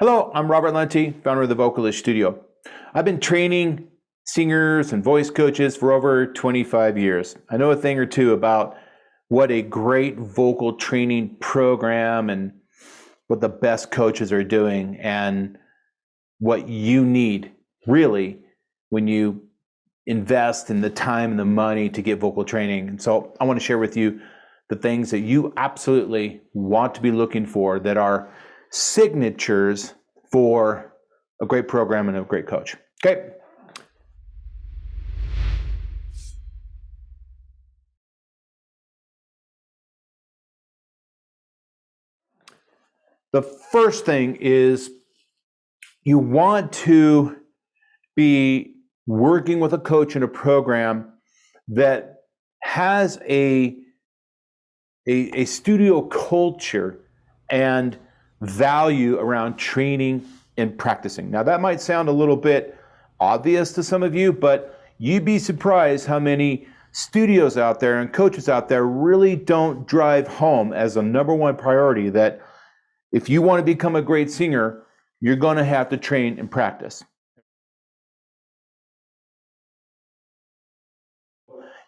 Hello, I'm Robert Lunte, founder of the Vocalist Studio. I've been training singers and voice coaches for over 25 years. I know a thing or two about what a great vocal training program and what the best coaches are doing and what you need really when you invest in the time and the money to get vocal training. And so I want to share with you the things that you absolutely want to be looking for that are signatures for a great program and a great coach. Okay. The first thing is you want to be working with a coach in a program that has a studio culture and value around training and practicing. Now that might sound a little bit obvious to some of you, but you'd be surprised how many studios out there and coaches out there really don't drive home as a number one priority that if you want to become a great singer, you're going to have to train and practice.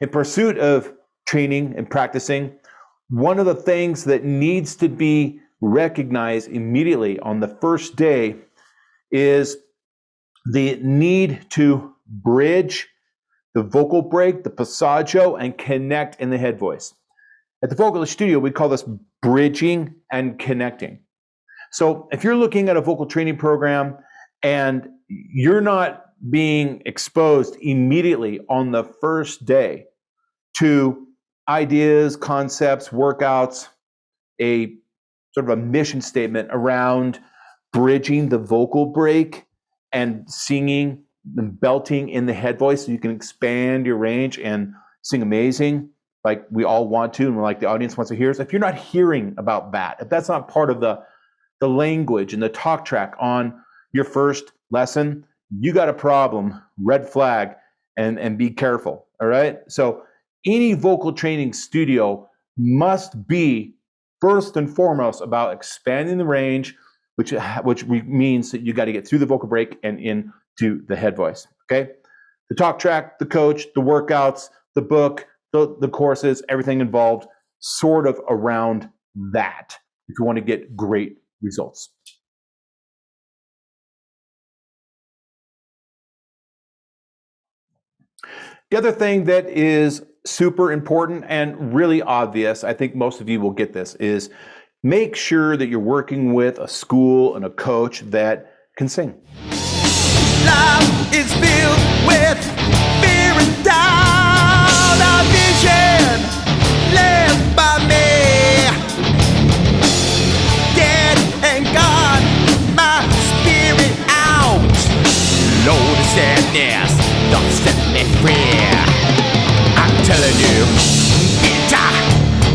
In pursuit of training and practicing, one of the things that needs to be recognized immediately on the first day is the need to bridge the vocal break, the passaggio, and connect in the head voice. At the Vocalist Studio, we call this bridging and connecting. So if you're looking at a vocal training program and you're not being exposed immediately on the first day to ideas, concepts, workouts, a sort of a mission statement around bridging the vocal break and singing and belting in the head voice so you can expand your range and sing amazing like we all want to and like the audience wants to hear. So if you're not hearing about that, if that's not part of the language and the talk track on your first lesson, you got a problem, red flag, and be careful, all right? So any vocal training studio must be first and foremost about expanding the range, which means that you got to get through the vocal break and into the head voice, okay? The talk track, the coach, the workouts, the book, the courses, everything involved sort of around that if you want to get great results. The other thing that is super important and really obvious, I think most of you will get this, is make sure that you're working with a school and a coach that can sing. Life is filled with fear and doubt. A vision led by me, dead and gone, my spirit out. Lord of sadness, don't set me free. I'm telling you, bitter,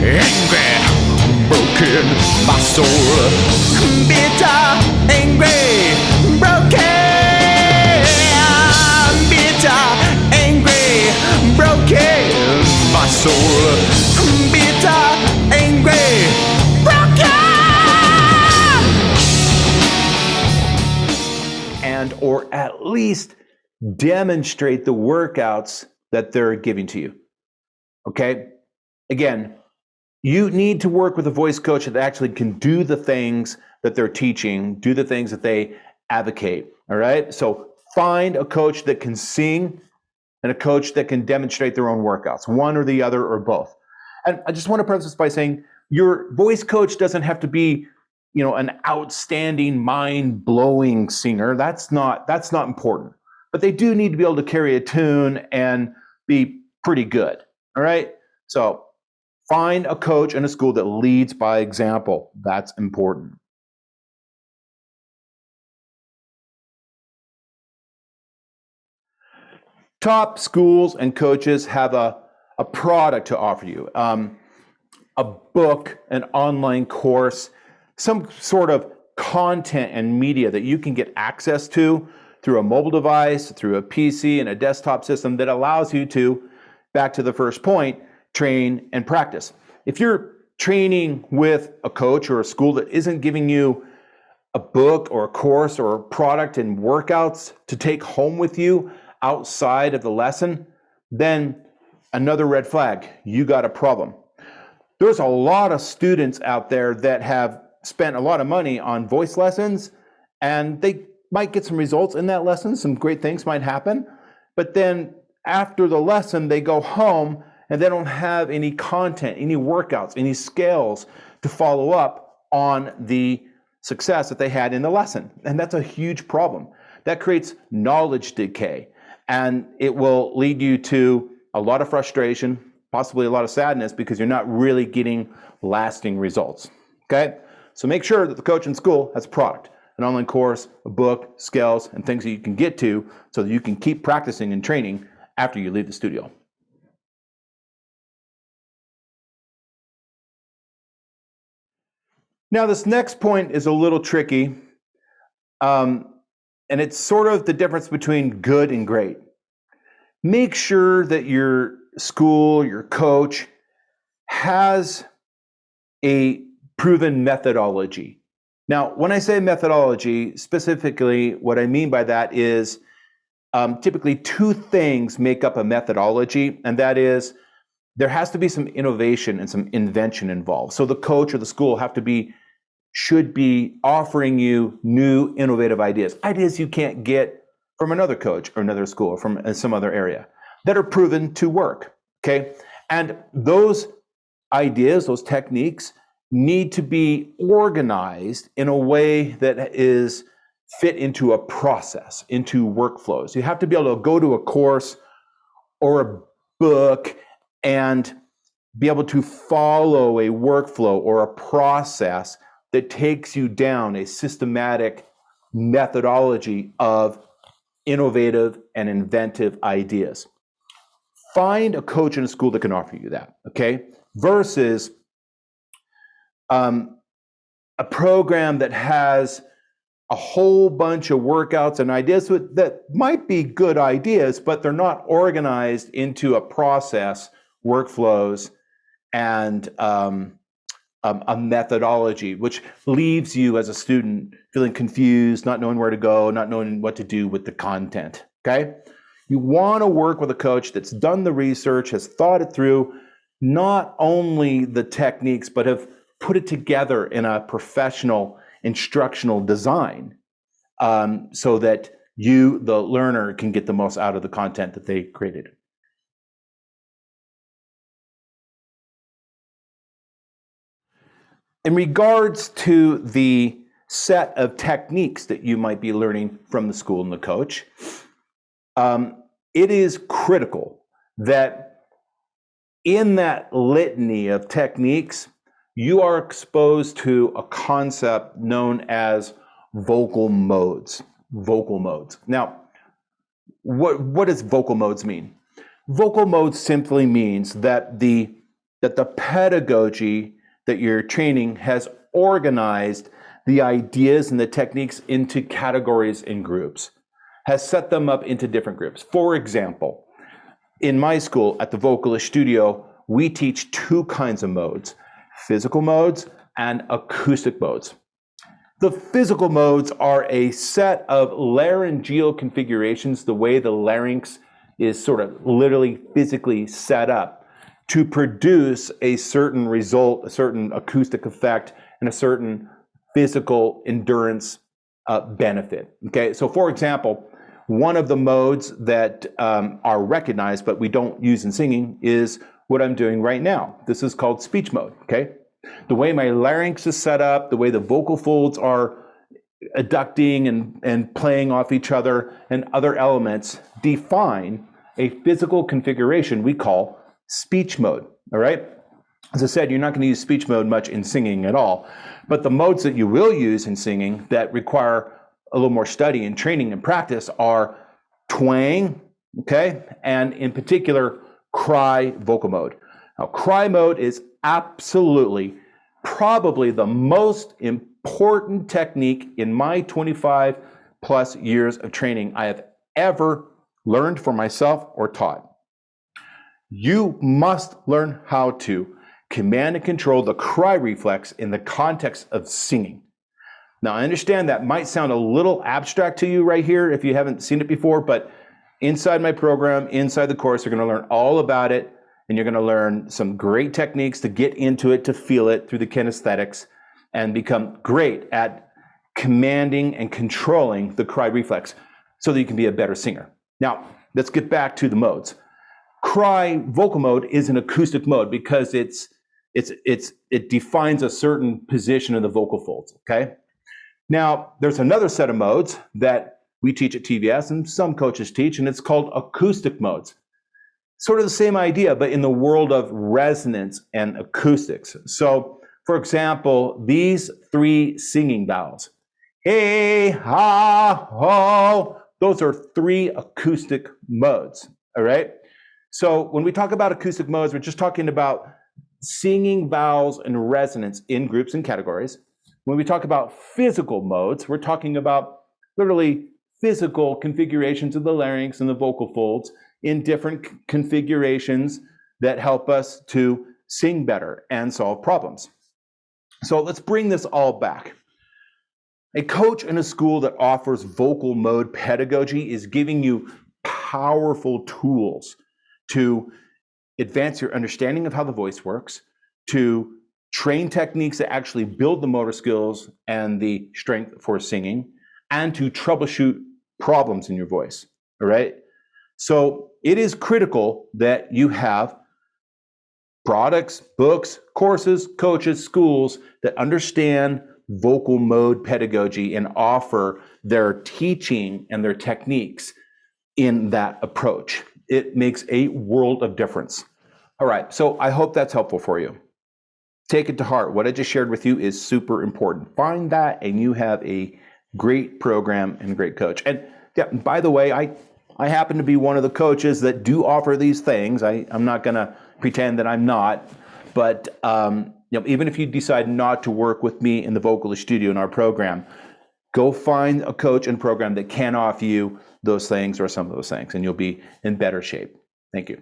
angry, broken, my soul. Bitter, angry, broken. Bitter, angry, broken, my soul. Bitter, angry, broken. And or at least demonstrate the workouts that they're giving to you, okay? Again, you need to work with a voice coach that actually can do the things that they're teaching, do the things that they advocate, all right? So find a coach that can sing and a coach that can demonstrate their own workouts, one or the other or both. And I just want to preface this by saying your voice coach doesn't have to be, you know, an outstanding, mind-blowing singer. That's not important. But they do need to be able to carry a tune and be pretty good, all right? So find a coach and a school that leads by example. That's important. Top schools and coaches have a product to offer you, a book, an online course, some sort of content and media that you can get access to through a mobile device, through a PC and a desktop system that allows you to, back to the first point, train and practice. If you're training with a coach or a school that isn't giving you a book or a course or a product and workouts to take home with you outside of the lesson, then another red flag. You got a problem. There's a lot of students out there that have spent a lot of money on voice lessons, and they might get some results in that lesson. Some great things might happen. But then after the lesson, they go home and they don't have any content, any workouts, any scales to follow up on the success that they had in the lesson. And that's a huge problem. That creates knowledge decay, and it will lead you to a lot of frustration, possibly a lot of sadness, because you're not really getting lasting results. Okay? So make sure that the coach in school has a product, an online course, a book, scales, and things that you can get to so that you can keep practicing and training after you leave the studio. Now, this next point is a little tricky, and it's sort of the difference between good and great. Make sure that your school, your coach, has a proven methodology. Now, when I say methodology, specifically what I mean by that is typically two things make up a methodology, and that is there has to be some innovation and some invention involved. So the coach or the school should be offering you new innovative ideas you can't get from another coach or another school or from some other area that are proven to work, okay? And those ideas, those techniques need to be organized in a way that is fit into a process, into workflows. You have to be able to go to a course or a book and be able to follow a workflow or a process that takes you down a systematic methodology of innovative and inventive ideas. Find a coach in a school that can offer you that, okay? Versus a program that has a whole bunch of workouts and ideas that might be good ideas, but they're not organized into a process, workflows, and a methodology, which leaves you as a student feeling confused, not knowing where to go, not knowing what to do with the content, okay? You want to work with a coach that's done the research, has thought it through, not only the techniques, but have put it together in a professional instructional design so that you, the learner, can get the most out of the content that they created. In regards to the set of techniques that you might be learning from the school and the coach, it is critical that in that litany of techniques, you are exposed to a concept known as vocal modes. Vocal modes. Now, what does vocal modes mean? Vocal modes simply means that the pedagogy that you're training has organized the ideas and the techniques into categories and groups, has set them up into different groups. For example, in my school at the Vocalist Studio, we teach two kinds of modes: physical modes and acoustic modes. The physical modes are a set of laryngeal configurations, the way the larynx is sort of literally physically set up to produce a certain result, a certain acoustic effect, and a certain physical endurance benefit. Okay, so for example, one of the modes that are recognized but we don't use in singing is what I'm doing right now. This is called speech mode, okay? The way my larynx is set up, the way the vocal folds are adducting and playing off each other, and other elements define a physical configuration we call speech mode, all right? As I said, you're not going to use speech mode much in singing at all, but the modes that you will use in singing that require a little more study and training and practice are twang, okay? And in particular, cry vocal mode. Now, cry mode is absolutely probably the most important technique in my 25 plus years of training I have ever learned for myself or taught. You must learn how to command and control the cry reflex in the context of singing. Now, I understand that might sound a little abstract to you right here if you haven't seen it before, but inside my program, inside the course, you're going to learn all about it, and you're going to learn some great techniques to get into it, to feel it through the kinesthetics, and become great at commanding and controlling the cry reflex so that you can be a better singer. Now, let's get back to the modes. Cry vocal mode is an acoustic mode because it defines a certain position in the vocal folds, okay? Now, there's another set of modes that we teach at TVS and some coaches teach, and it's called acoustic modes. Sort of the same idea, but in the world of resonance and acoustics. So, for example, these 3 singing vowels, hey, ha, ho, those are 3 acoustic modes, all right? So when we talk about acoustic modes, we're just talking about singing vowels and resonance in groups and categories. When we talk about physical modes, we're talking about literally physical configurations of the larynx and the vocal folds in different configurations that help us to sing better and solve problems. So let's bring this all back. A coach in a school that offers vocal mode pedagogy is giving you powerful tools to advance your understanding of how the voice works, to train techniques that actually build the motor skills and the strength for singing, and to troubleshoot problems in your voice, all right? So it is critical that you have products, books, courses, coaches, schools that understand vocal mode pedagogy and offer their teaching and their techniques in that approach. It makes a world of difference. All right, so I hope that's helpful for you. Take it to heart. What I just shared with you is super important. Find that and you have a great program and a great coach. And yeah, by the way, I happen to be one of the coaches that do offer these things. I'm not gonna pretend that I'm not, but even if you decide not to work with me in the Vocalist Studio in our program, go find a coach and program that can offer you those things or some of those things, and you'll be in better shape. Thank you.